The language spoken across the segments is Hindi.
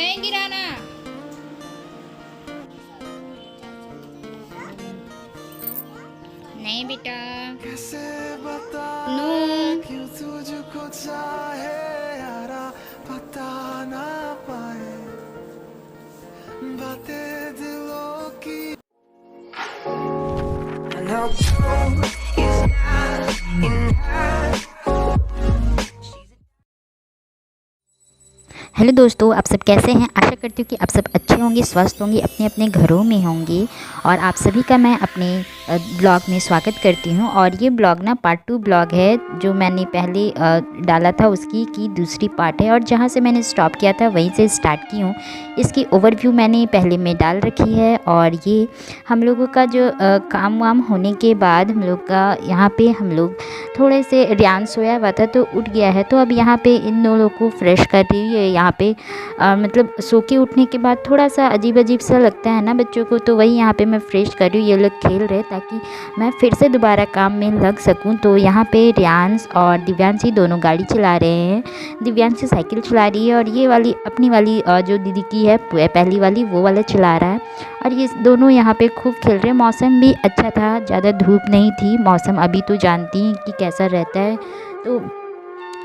नहीं गिराना। नहीं बेटा। कैसे बता नो। क्यों तुझको चाहे यारा पता ना पाए बातें दिलों की। हेलो दोस्तों, आप सब कैसे हैं। आशा करती हूँ कि आप सब अच्छे होंगे, स्वस्थ होंगे, अपने अपने घरों में होंगे। और आप सभी का मैं अपने ब्लॉग में स्वागत करती हूँ। और ये ब्लॉग ना पार्ट 2 ब्लॉग है, जो मैंने पहले डाला था उसकी की दूसरी पार्ट है। और जहाँ से मैंने स्टॉप किया था वहीं से स्टार्ट की हूँ। इसकी ओवरव्यू मैंने पहले में डाल रखी है। और ये हम लोगों का जो काम वाम होने के बाद हम लोग का यहाँ पे हम लोग थोड़े से रियान सोया हुआ था तो उठ गया है। तो अब यहाँ पे इन दोनों को फ्रेश कर रही है। यहाँ पे मतलब सो के उठने के बाद थोड़ा सा अजीब अजीब सा लगता है ना बच्चों को, तो वही यहाँ पे मैं फ्रेश कर रही हूँ। ये लोग खेल रहे ताकि मैं फिर से दोबारा काम में लग सकूँ। तो यहाँ पे रियांश और दिव्यांशी दोनों गाड़ी चला रहे हैं। दिव्यांशी साइकिल चला रही है और ये वाली अपनी वाली जो दीदी की है पहली वाली, वो वाला चला रहा है। और ये दोनों यहाँ पे खूब खेल रहे हैं। मौसम भी अच्छा था, ज़्यादा धूप नहीं थी। मौसम अभी तो जानती हैं कि कैसा रहता है, तो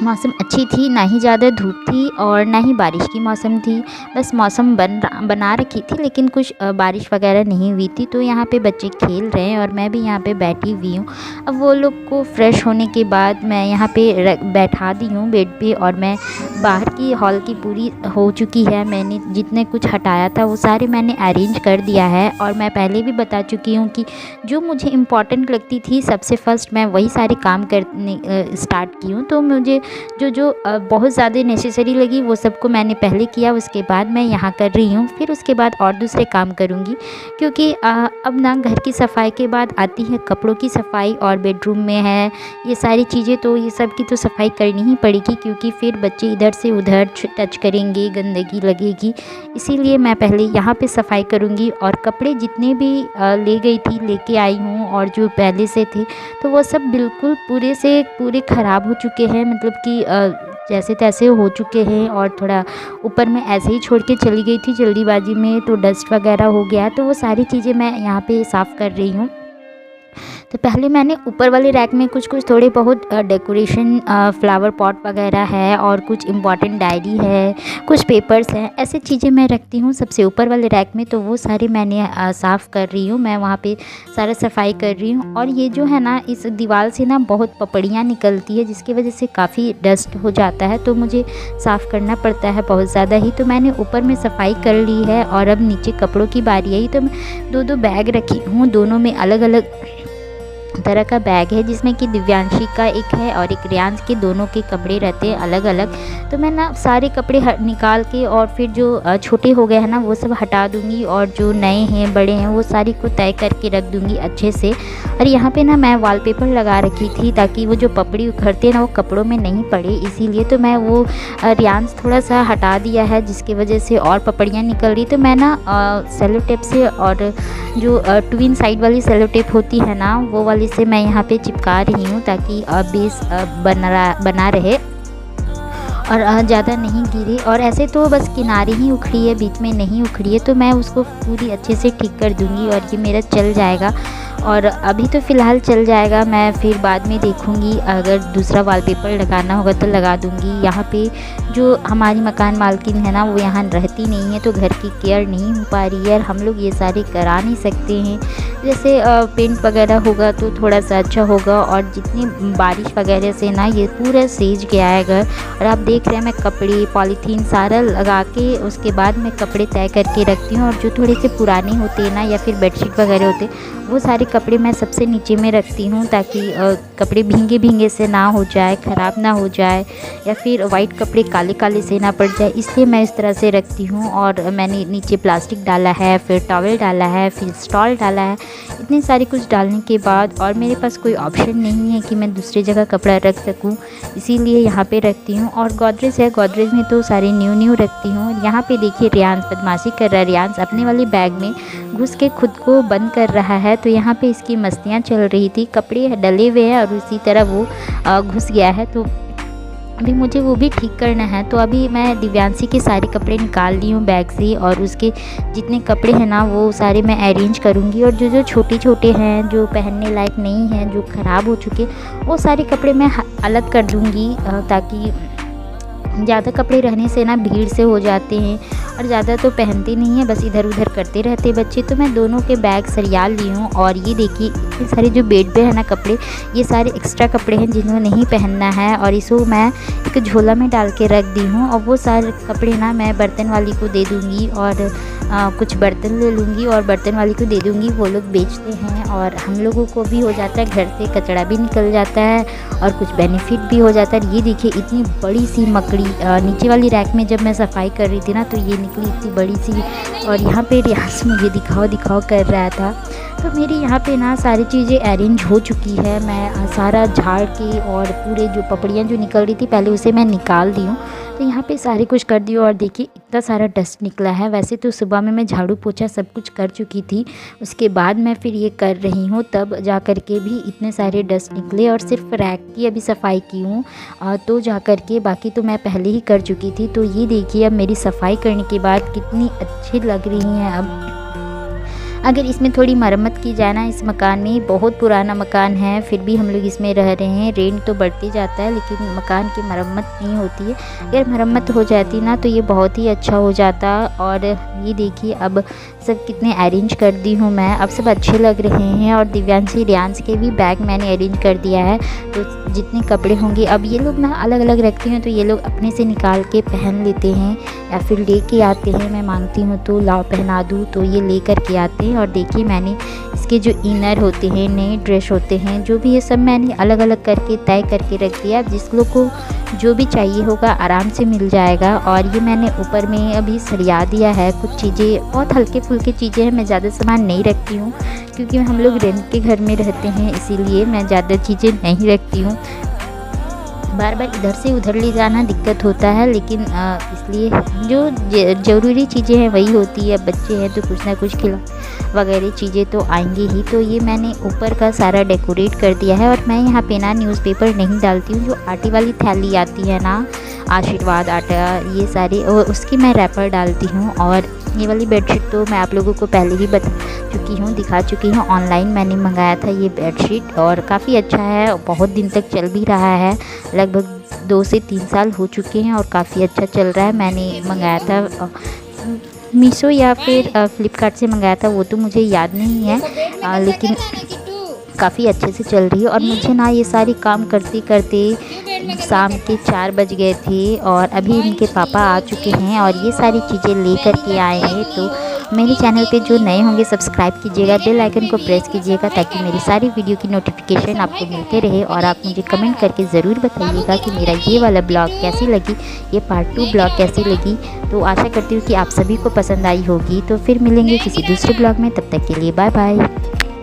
मौसम अच्छी थी, ना ही ज़्यादा धूप थी और ना ही बारिश की मौसम थी। बस मौसम बना रखी थी, लेकिन कुछ बारिश वगैरह नहीं हुई थी। तो यहाँ पे बच्चे खेल रहे हैं और मैं भी यहाँ पे बैठी हुई हूँ। अब वो लोग को फ्रेश होने के बाद मैं यहाँ पे बैठा दी हूँ बेड पे। और मैं बाहर की हॉल की पूरी हो चुकी है। मैंने जितने कुछ हटाया था वो सारे मैंने अरेंज कर दिया है। और मैं पहले भी बता चुकी हूँ कि जो मुझे इम्पॉर्टेंट लगती थी सबसे फर्स्ट मैं वही सारे काम करने स्टार्ट की हूँ। तो मुझे जो बहुत ज़्यादा नेसेसरी लगी वो सबको मैंने पहले किया, उसके बाद मैं यहाँ कर रही हूँ। फिर उसके बाद और दूसरे काम करूँगी, क्योंकि अब ना घर की सफाई के बाद आती है कपड़ों की सफाई। और बेडरूम में है ये सारी चीज़ें, तो ये सब की तो सफाई करनी ही पड़ेगी, क्योंकि फिर बच्चे इधर से उधर टच करेंगे, गंदगी लगेगी। इसीलिए मैं पहले यहाँ पे सफाई करूँगी। और कपड़े जितने भी ले गई थी लेके आई हूँ, और जो पहले से थे तो वो सब बिल्कुल पूरे से पूरे ख़राब हो चुके हैं, मतलब कि जैसे तैसे हो चुके हैं। और थोड़ा ऊपर में ऐसे ही छोड़ के चली गई थी जल्दीबाजी में, तो डस्ट वगैरह हो गया। तो वो सारी चीज़ें मैं यहाँ पे साफ़ कर रही हूँ। तो पहले मैंने ऊपर वाले रैक में कुछ थोड़े बहुत डेकोरेशन फ्लावर पॉट वगैरह है, और कुछ इम्पॉर्टेंट डायरी है, कुछ पेपर्स हैं, ऐसे चीज़ें मैं रखती हूँ सबसे ऊपर वाले रैक में। तो वो सारे मैंने साफ़ कर रही हूँ, मैं वहाँ पे सारा सफाई कर रही हूँ। और ये जो है ना, इस दीवार से ना बहुत पपड़ियाँ निकलती है, जिसकी वजह से काफ़ी डस्ट हो जाता है, तो मुझे साफ़ करना पड़ता है बहुत ज़्यादा ही। तो मैंने ऊपर में सफाई कर ली है। और अब नीचे कपड़ों की बारी आई, तो मैं 2 बैग रखी हूँ, दोनों में अलग अलग तरह का बैग है, जिसमें कि दिव्यांशी का एक है और एक रियांश के, दोनों के कपड़े रहते हैं अलग अलग। तो मैं ना सारे कपड़े निकाल के और फिर जो छोटे हो गए हैं ना वो सब हटा दूंगी, और जो नए हैं बड़े हैं वो सारी को तय करके रख दूंगी अच्छे से। और यहाँ पे ना मैं वॉलपेपर लगा रखी थी, ताकि वो जो पपड़ी उखड़ते हैं ना वो कपड़ों में नहीं पड़े, इसीलिए। तो मैं वो रियांश थोड़ा सा हटा दिया है, जिसकी वजह से और पपड़ियाँ निकल रही। तो मैं ना सेलो टेप से, और जो ट्विन साइड वाली सेलो टेप होती है ना वो वाली से मैं यहाँ पे चिपका रही हूँ, ताकि बेस बना रहे और ज़्यादा नहीं गिरे। और ऐसे तो बस किनारे ही उखड़ी है, बीच में नहीं उखड़ी है, तो मैं उसको पूरी अच्छे से ठीक कर दूँगी और ये मेरा चल जाएगा। और अभी तो फ़िलहाल चल जाएगा, मैं फिर बाद में देखूँगी, अगर दूसरा वॉलपेपर लगाना होगा तो लगा दूँगी। यहाँ पे जो हमारी मकान मालकिन है ना वो यहाँ रहती नहीं है, तो घर की केयर नहीं हो पा रही है, और हम लोग ये सारे करा नहीं सकते हैं। जैसे पेंट वगैरह होगा तो थोड़ा सा अच्छा होगा। और जितनी बारिश वगैरह से ना ये पूरा सीज गया है घर। और आप देख रहे हैं मैं कपड़े पॉलीथीन सारा लगा के उसके बाद मैं कपड़े तय करके रखती हूँ। और जो थोड़े से पुराने होते हैं ना, या फिर बेडशीट वगैरह होते वो सारे कपड़े मैं सबसे नीचे में रखती हूँ, ताकि कपड़े भींगे भींगे से ना हो जाए, ख़राब ना हो जाए, या फिर वाइट कपड़े काले काले से ना पड़ जाए, इसलिए मैं इस तरह से रखती हूँ। और मैंने नीचे प्लास्टिक डाला है, फिर टॉवल डाला है, फिर स्टॉल डाला है। इतने सारे कुछ डालने के बाद और मेरे पास कोई ऑप्शन नहीं है कि मैं दूसरी जगह कपड़ा रख सकूँ, इसीलिए यहाँ पे रखती हूँ। और गोदरेज है, गोदरेज में तो सारे न्यू रखती हूँ। यहाँ पे देखिए रियांश बदमाशी कर रहा है। रियांश अपने वाले बैग में घुस के खुद को बंद कर रहा है, तो यहाँ पे इसकी मस्तियाँ चल रही थी। कपड़े डले हुए हैं और उसी तरह वो घुस गया है। तो अभी मुझे वो भी ठीक करना है। तो अभी मैं दिव्यांशी के सारे कपड़े निकाल ली हूँ बैग से, और उसके जितने कपड़े हैं ना वो सारे मैं अरेंज करूँगी, और जो जो छोटे छोटे हैं जो पहनने लायक नहीं हैं, जो ख़राब हो चुके, वो सारे कपड़े मैं अलग कर दूँगी, ताकि ज़्यादा कपड़े रहने से ना भीड़ से हो जाते हैं और ज़्यादा तो पहनते नहीं हैं, बस इधर उधर करते रहते बच्चे। तो मैं दोनों के बैग सरिया ली हूँ। और ये देखिए इतने सारे जो बेड पे है ना कपड़े, ये सारे एक्स्ट्रा कपड़े हैं जिन्हों नहीं पहनना है, और इसको मैं एक झोला में डाल के रख दी हूँ। और वो सारे कपड़े ना मैं बर्तन वाली को दे दूँगी, और कुछ बर्तन ले लूँगी और बर्तन वाली को दे दूँगी, वो लोग बेचते हैं, और हम लोगों को भी हो जाता है, घर से कचरा भी निकल जाता है और कुछ बेनिफिट भी हो जाता है। ये देखिए इतनी बड़ी सी मकड़ी नीचे वाली रैक में जब मैं सफाई कर रही थी ना, तो ये निकली इतनी बड़ी सी, और यहाँ पे रियाज मुझे दिखाओ कर रहा था। तो मेरी यहाँ पे ना सारी चीज़ें अरेंज हो चुकी है। मैं सारा झाड़ के और पूरे जो पपड़ियाँ जो निकल रही थी पहले उसे मैं निकाल दी हूँ। तो यहाँ पे सारे कुछ कर दिया, और देखिए इतना सारा डस्ट निकला है। वैसे तो सुबह में मैं झाड़ू पोछा सब कुछ कर चुकी थी, उसके बाद मैं फिर ये कर रही हूँ, तब जा कर के भी इतने सारे डस्ट निकले। और सिर्फ रैक की अभी सफाई की हूँ, तो जा कर के बाकी तो मैं पहले ही कर चुकी थी। तो ये देखिए अब मेरी सफाई करने के बाद कितनी अच्छी लग रही हैं। अब अगर इसमें थोड़ी मरम्मत की जाए ना, इस मकान में बहुत पुराना मकान है, फिर भी हम लोग इसमें रह रहे हैं। रेंट तो बढ़ती जाता है लेकिन मकान की मरम्मत नहीं होती है। अगर मरम्मत हो जाती ना तो ये बहुत ही अच्छा हो जाता। और ये देखिए अब सब कितने अरेंज कर दी हूँ मैं, अब सब अच्छे लग रहे हैं। और दिव्यांशी रियांश के भी बैग मैंने अरेंज कर दिया है। तो जितने कपड़े होंगे अब ये लोग ना अलग अलग रखते हैं, तो ये लोग अपने से निकाल के पहन लेते हैं या फिर ले के आते हैं। मैं मांगती हूँ तो लाओ पहना दूँ, तो ये ले कर के आते हैं। और देखिए मैंने इसके जो इनर होते हैं, नए ड्रेस होते हैं, जो भी ये सब मैंने अलग अलग करके तय करके रख दिया। अब जिस लोग को जो भी चाहिए होगा आराम से मिल जाएगा। और ये मैंने ऊपर में अभी सरिया दिया है। कुछ चीज़ें बहुत हल्के फुल्के चीज़ें हैं, मैं ज़्यादा सामान नहीं रखती हूँ क्योंकि हम लोग रेंट के घर में रहते हैं, इसीलिए मैं ज़्यादा चीज़ें नहीं रखती हूँ। बार बार इधर से उधर ले जाना दिक्कत होता है, लेकिन इसलिए जो ज़रूरी चीज़ें हैं वही होती है। बच्चे हैं तो कुछ ना कुछ खिला वगैरह चीज़ें तो आएंगी ही। तो ये मैंने ऊपर का सारा डेकोरेट कर दिया है। और मैं यहाँ पे ना न्यूज़पेपर नहीं डालती हूँ, जो आटे वाली थैली आती है ना, आशीर्वाद आटा, ये सारी उसकी मैं रैपर डालती हूँ। और ये वाली बेडशीट तो मैं आप लोगों को पहले ही बता चुकी हूँ, दिखा चुकी हूँ। ऑनलाइन मैंने मंगाया था ये बेडशीट, और काफ़ी अच्छा है, बहुत दिन तक चल भी रहा है। लगभग 2 से 3 साल हो चुके हैं और काफ़ी अच्छा चल रहा है। मैंने मंगाया था मीशो या फिर फ्लिपकार्ट से मंगाया था, वो तो मुझे याद नहीं है, लेकिन काफ़ी अच्छे से चल रही है। और मुझे ना ये सारी काम करते करते शाम के 4 बज गए थे, और अभी इनके पापा आ चुके हैं और ये सारी चीज़ें ले कर के आए हैं। तो मेरे चैनल पे जो नए होंगे सब्सक्राइब कीजिएगा, बेल आइकन को प्रेस कीजिएगा, ताकि मेरी सारी वीडियो की नोटिफिकेशन आपको मिलते रहे। और आप मुझे कमेंट करके ज़रूर बताइएगा कि मेरा ये वाला ब्लॉग कैसी लगी, ये पार्ट 2 ब्लॉग कैसी लगी। तो आशा करती हूँ कि आप सभी को पसंद आई होगी। तो फिर मिलेंगे किसी दूसरे ब्लॉग में, तब तक के लिए बाय बाय।